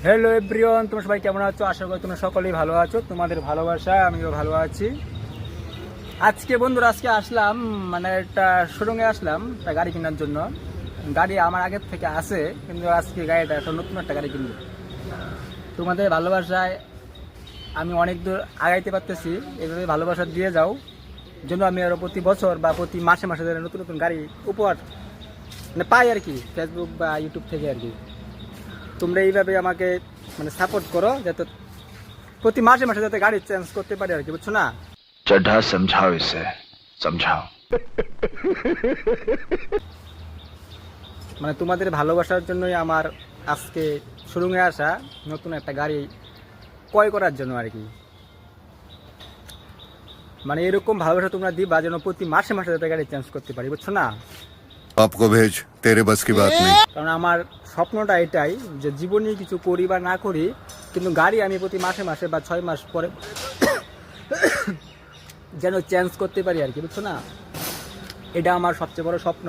Hello everyone, তোমরা সবাই কেমন আছো? আশা করি তোমরা সকলেই ভালো আছো। তোমাদের ভালোবাসায় আমিও ভালো আছি। আজকে বন্ধুরা আসলাম একটা শোরুমে আসলাম একটা গাড়ি কেনার জন্য। গাড়ি আমার আগের থেকে আছে, কিন্তু আজকে গাড়িটা একটা নতুন একটা গাড়ি কিনবো। তোমাদের ভালোবাসায় আমি অনেক দূর আগাইতে পারতেছি। এইভাবে ভালোবাসা দিয়ে যাও, জন্য আমি আরও প্রতি বছর বা প্রতি মাসে মাসে নতুন নতুন গাড়ি উপহার পাই আর কি, ফেসবুক বা ইউটিউব থেকে আর কি। তোমরা এইভাবে আমাকে সাপোর্ট করো, যাতে প্রতি মাসে মাসে যাতে গাড়ি চেঞ্জ করতে পারি আর কি, বুঝছো না? चड्ढा समझाओ इसे समझाओ। তোমাদের ভালোবাসার জন্যই আমার আজকে শোরুমে আসা নতুন একটা গাড়ি ক্রয় করার জন্য আর কি। এরকম ভালোবাসা তোমরা দিবা যেন প্রতি মাসে মাসে যাতে গাড়ি চেঞ্জ করতে পারি, বুঝছো না? आपको भेज तेरे बस की बात नहीं। কারণ আমার স্বপ্নটা এটাই যে জীবনে কিছু করি বা না করি, কিন্তু গাড়ি আমি প্রতি মাসে মাসে বা 6 মাস পরে যেন চেঞ্জ করতে পারি আর কি, বুঝছো না? এটা আমার সবচেয়ে বড় স্বপ্ন।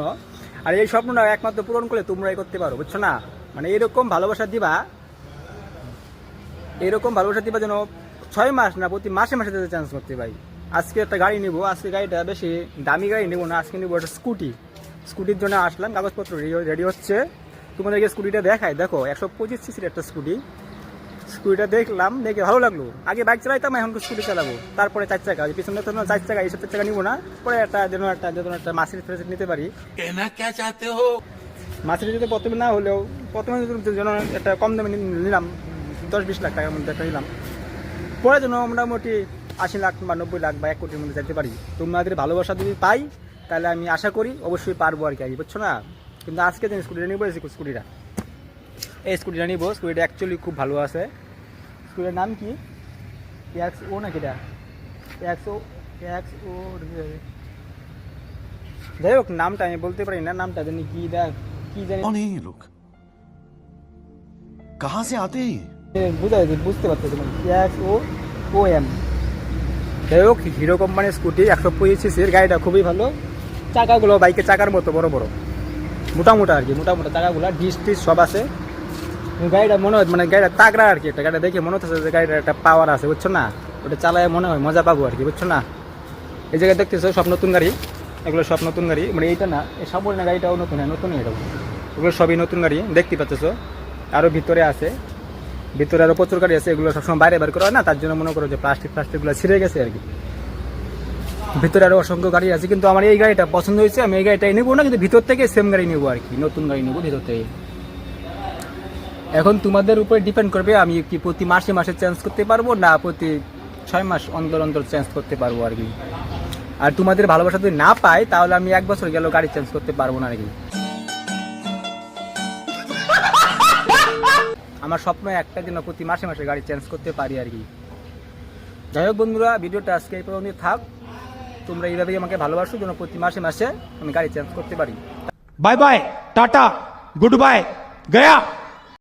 আর এই স্বপ্নটা একমাত্র পূরণ করলে তোমরাই করতে পারো, বুঝছো না? এরকম ভালোবাসা দিবা যেন 6 মাস না, প্রতি মাসে মাসে যাতে চেঞ্জ করতে পারি। আজকে একটা গাড়ি নিবো। আজকে গাড়িটা বেশি দামি গাড়ি নেবো না, আজকে নিবো একটা স্কুটির জন্য আসলাম। কাগজপত্র রেডি হচ্ছে। তোমাদেরকে স্কুটিটা দেখাই, দেখো 125 সিসির একটা স্কুটিটা দেখলাম, দেখে ভালো লাগলো। আগে বাইক চালাইতাম, এখন স্কুটি চালাবো। তারপরে 4 চাকা, পিছনে তো 4 চাকা, এইসব 4 চাকা নিবো না। পরে একটা মার্সিডিজ নিতে পারি। মার্সিডিজ যদি প্রথমে না হলেও যেন একটা কম দামে নিলাম, 10-20 লাখ টাকার মধ্যে একটা নিলাম। পরে যেন মোটামুটি 80 লাখ বা 90 লাখ বা 1 কোটির মধ্যে যেতে পারি। তোমাদের ভালোবাসা যদি পাই, তাহলে আমি আশা করি অবশ্যই পারবো আর কি, বুঝছো না? কিন্তু আজকে যে স্কুটিটা নিবো, এই স্কুটিটা নিবো। স্কুটিটা অ্যাকচুয়ালি খুব ভালো আছে। স্কুটির নাম কি? XO নাকি? এটা XO। যাই হোক, নামটা আমি বলতে পারি না। নামটা জানি কি জানি। कौन है ये लोग? कहाँ से आते हैं? বুঝতে পারছো তুমি? XOM। যাই হোক, হিরো কোম্পানির স্কুটি, 125 সিসির গাড়িটা খুবই ভালো। চাকাগুলো বাইকের চাকার মতো বড় বড়, মোটা আর কি, মোটা চাকাগুলো, ডিস সব আছে। গাড়িটা মনে হয় গাড়িটা তাগড়া আর কি। একটা গাড়িটা দেখে মনে হচ্ছে যে গাড়িটা একটা পাওয়ার আছে, বুঝছো না? ওটা চালায় মনে হয় মজা পাবো আর কি, বুঝছো না? এই জায়গায় দেখতেছো সব নতুন গাড়ি, এগুলো সব নতুন গাড়ি। এইটা না, এই সব না, গাড়িটাও নতুন, হ্যাঁ নতুনই। এটাও ওগুলো সবই নতুন গাড়ি, দেখতে পাচ্ছ। আরও ভিতরে আছে, ভিতরে আরও প্রচুর গাড়ি আছে। এগুলো সবসময় বাইরে বের করা হয় না, তার জন্য মনে করো যে প্লাস্টিকগুলো ছিঁড়ে গেছে আর কি। ভিতরে আরও অসংখ্য গাড়ি আছে, কিন্তু আমার এই গাড়িটা পছন্দ হয়েছে। আমি এই গাড়িটাই নেবো না, কিন্তু ভিতর থেকে সেম গাড়ি নেবো আর কি, নতুন গাড়ি নেবো ভিতর থেকে। এখন তোমাদের উপরে ডিপেন্ড করবে আমি কি প্রতি মাসে মাসে চেঞ্জ করতে পারবো, না প্রতি 6 মাস অন্তর অন্তর চেঞ্জ করতে পারবো আর কি। আর তোমাদের ভালোবাসা যদি না পাই, তাহলে আমি 1 বছর গেলেও গাড়ি চেঞ্জ করতে পারবো না আর কি। আমার স্বপ্ন একটা দিন প্রতি মাসে মাসে গাড়ি চেঞ্জ করতে পারি আর কি। যাই হোক বন্ধুরা, ভিডিওটা আজকে এই পর্যন্ত থাক। তোমরা এইভাবেই আমাকে ভালোবাসো যেন প্রতি মাসে মাসে আমি গাড়ি চেঞ্জ করতে পারি। Bye bye tata good bye गया।